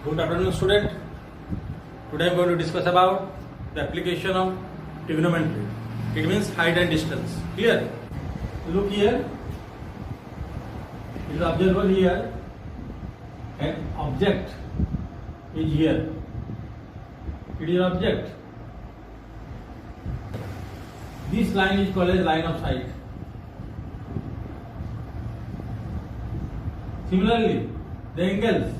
Good afternoon, student. Today I am going to discuss about the application of trigonometry. It means height and distance. Clear? Look here. It is observable here. An object is here. It is an object. This line is called as line of sight. Similarly, the angles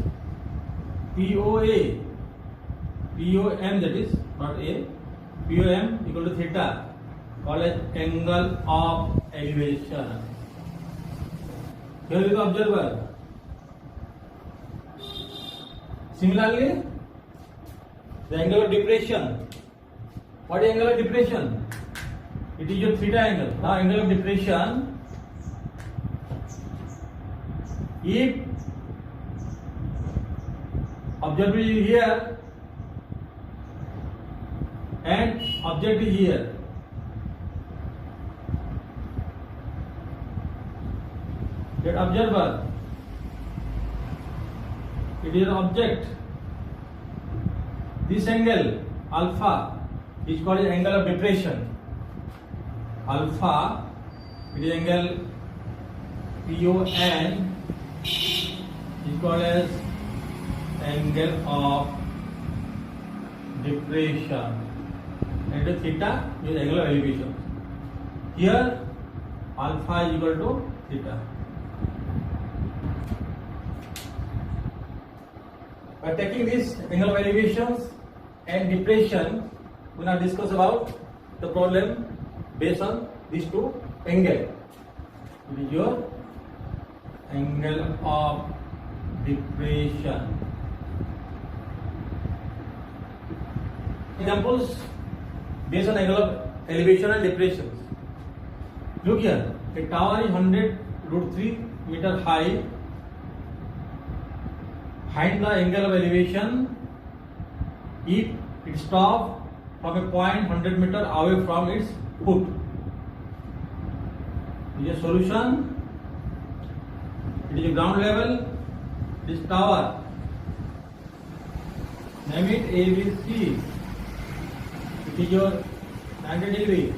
POA, POM, that is not A, POM equal to theta, called as angle of elevation. Here is the observer. Similarly, the angle of depression. What is angle of depression? It is your theta angle. Now, angle of depression, if observer is here and object is here, that observer, it is an object. This angle alpha is called as angle of depression. Alpha, it is angle PON is called as angle of depression, and theta is angle of elevation. Here alpha is equal to theta. By taking this angle of elevations and depression, we now discuss about the problem based on these two angles. It is your angle of depression. Examples based on angle of elevation and depressions. Look here, a tower is 100√3 meter high. Find the angle of elevation if it stops from a point 100 meter away from its foot. This is a solution. It is a ground level. This tower, name it ABC. It is your 90 degree.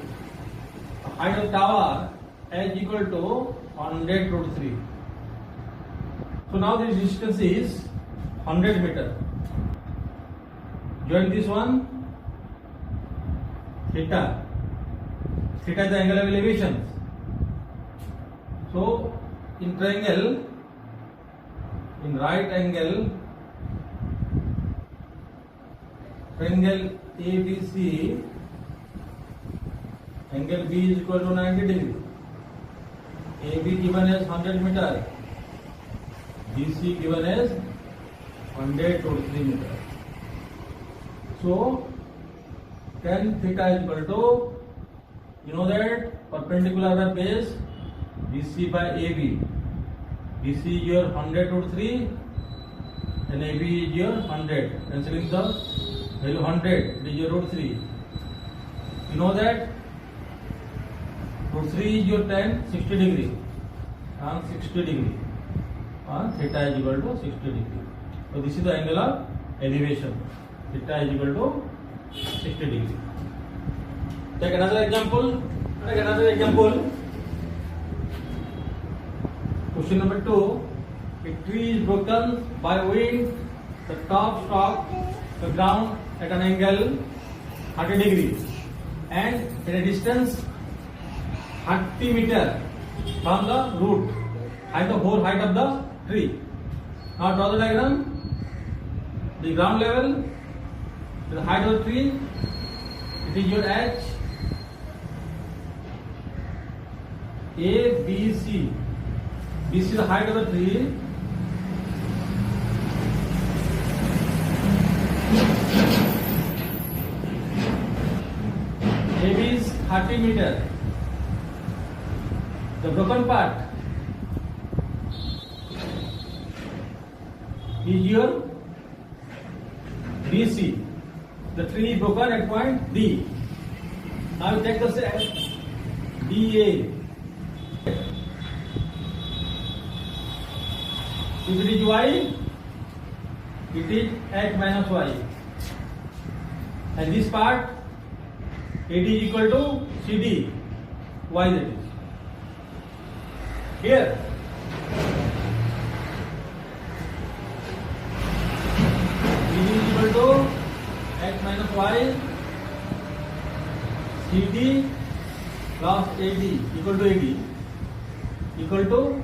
The height of tower is equal to 100√3. So now this distance is 100 meter. Join this one, theta. Theta is the angle of elevation. So in triangle, in right angle, triangle ABC, angle B is equal to 90 degree. AB given as 100 meter, BC given as 100√3 meter. So tan theta is equal to, you know that perpendicular the base BC by AB. BC is your 100√3 and AB is your 100. Cancelling the value 100, it is your √3. You know that √3 is your tan 60 degree and 60 degree. Theta is equal to 60 degree. So this is the angle of elevation. Theta is equal to 60 degree. Take another example. Question number 2. A tree is broken by wind. The top struck the ground at an angle 30 degrees and at a distance 30 meter from the root, and the whole height of the tree. Now draw the diagram. The ground level, the height of the tree, it is your H. A, B, C. B is the height of the tree. AB is 30 meter. The broken part is your BC. The tree is broken at point D. Now you take the set DA. If it is Y, it is x minus y, and this part AD is equal to CD, y that is. Here CD is equal to x minus y, CD plus AD equal to AD equal to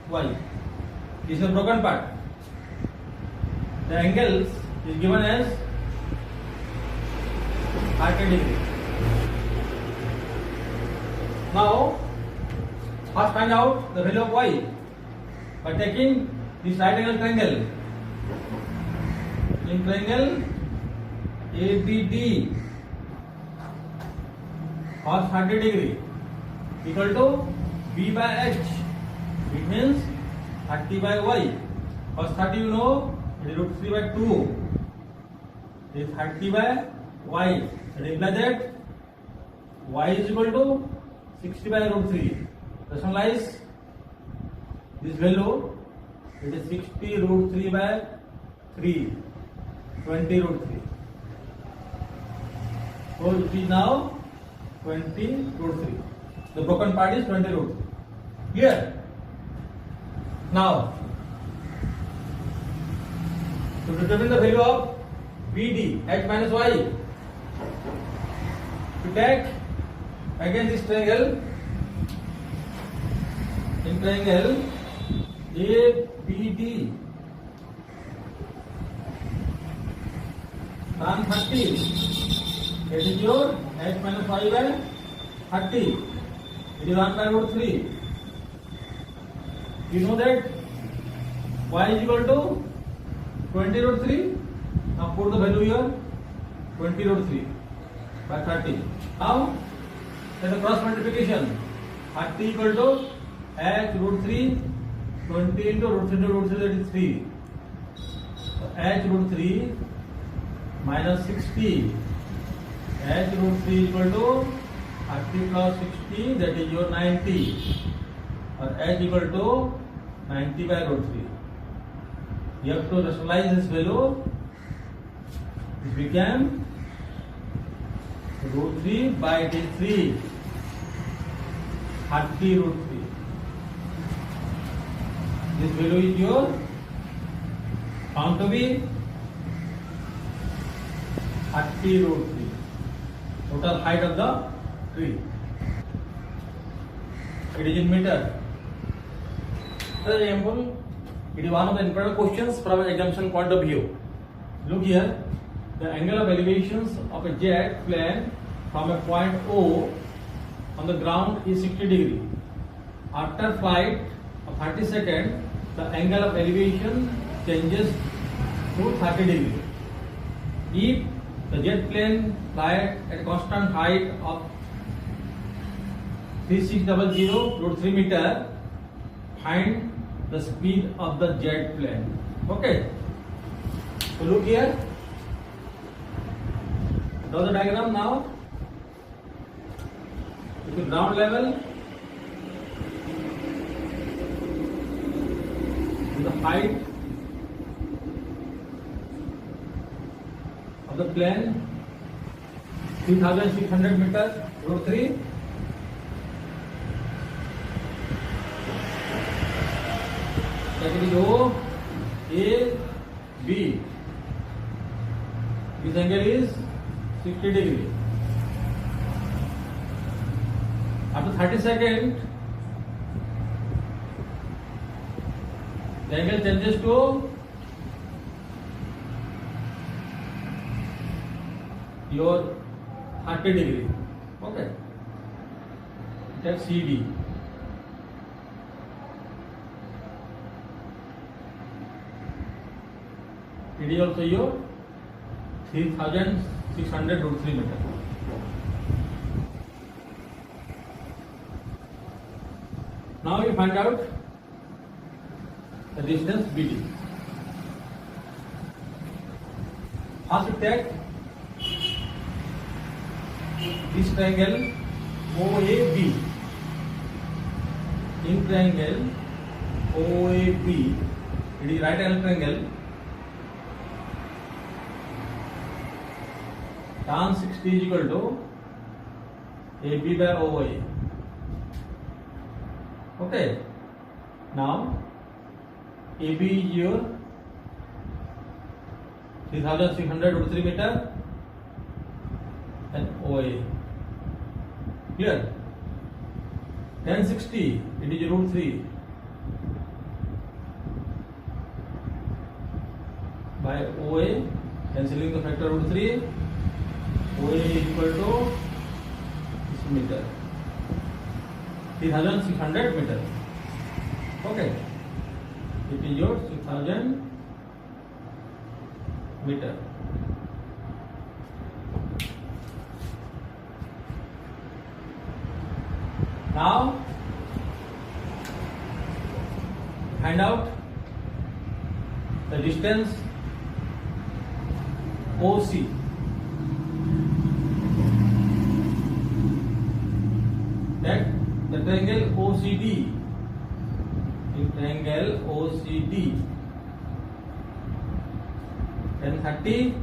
y. This is a broken part. The angles is given as 30 degree. Now, first find out the value of y by taking this right angle triangle. In triangle ABD cos 30 degree equal to B by H. It means 30 by y. Cos 30 you know, it is root 3 by 2. It is 30 by y. That implies that y is equal to 60 by root 3. Rationalize this value. It is 60 root 3 by 3. 20 root 3. So it is now 20 root 3. The broken part is 20 root 3. Clear? Now, to determine the value of BD, x minus y, to take again this triangle, in triangle ABD, tan 30, that is your x minus y by 30, it is 1 by root 3. You know that y is equal to 20 root 3. Now put the value here, 20 root 3 by 30. How? Then the cross multiplication. 30 equal to h root 3, 20 into root 3 into root 3, that is 3. So h root 3 minus 60. H root 3 equal to 30 plus 60, that is your 90. Or h equal to 90 by root 3. You have to rationalize this value. This became root 3 by it is 3. 30 root 3. This value is your found to be 30 root 3. Total height of the tree. It is in meter. For example, it is one of the important questions from an examination point of view. Look here, the angle of elevations of a jet plane from a point O on the ground is 60 degree. After flight of 30 seconds, the angle of elevation changes to 30 degree. If the jet plane flies at a constant height of 3600 root 3 meter, find the speed of the jet plane. Okay. So look here. Draw the diagram now. With the ground level, with the height of the plane 3600 meter root 3. That is O, A, B. This angle is 60 degree. After 30 seconds, the angle changes to your 30 degree. Okay. That's CD. It is also your 3600 root 3 meter. Now we find out the distance BD. First we take this triangle OAB. In triangle OAB, it is right angle triangle. tan 60 is equal to AB by OA. Okay. Now AB is your 3600 meter and OA. Clear? Tan 60, it is root 3 by OA, cancelling the factor root 3. OA is equal to this meter, 3600 meter. Okay, it is your 6000 meter. Now find out the distance OC. That the triangle OCD, then 30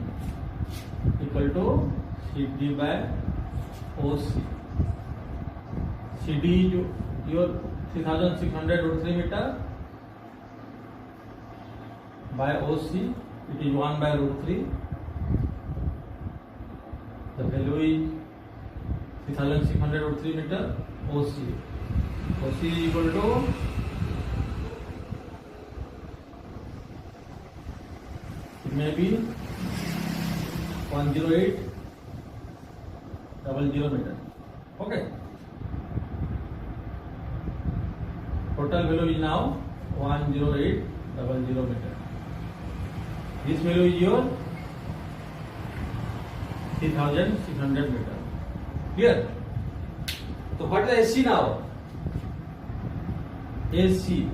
equal to CD by OC. CD is your 3600 root 3 meter by OC, it is 1 by root 3. The value is 3600 root 3 meter. OC is equal to it may be 10800 meter. Okay. Total value is now 10800 meter. This value is your 3600 meter. Clear? So what is the AC now? AC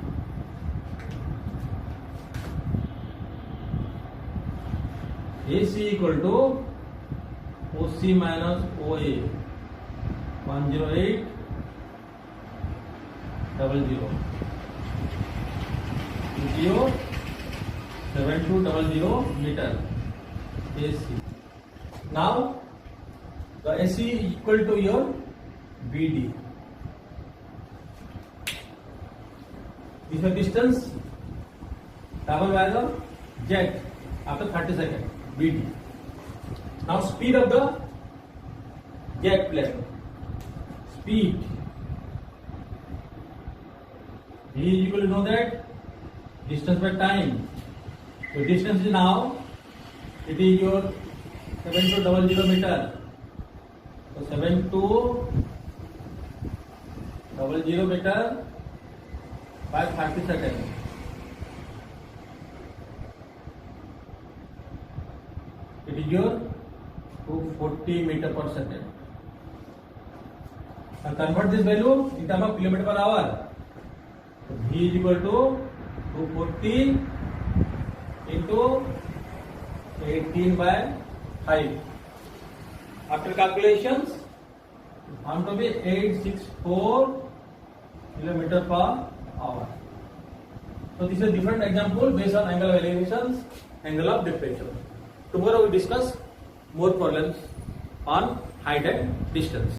equal to OC minus OA, 10800 7200 meter AC. Now the AC is equal to your BD. This is the distance traveled by the jet after 30 seconds, BD. Now speed of the jet plane. Speed V is equal to know that distance by time. So distance is now, it is your 7200 meter. So 7200 meter by 30 seconds. It is your 240 meter per second. And convert this value in terms of kilometer per hour. So V is equal to 240 into 18 by 5. After calculations, found to be 864 kilometer per hour. So this is a different example based on angle of elevations, angle of depression. Tomorrow we discuss more problems on height and distance.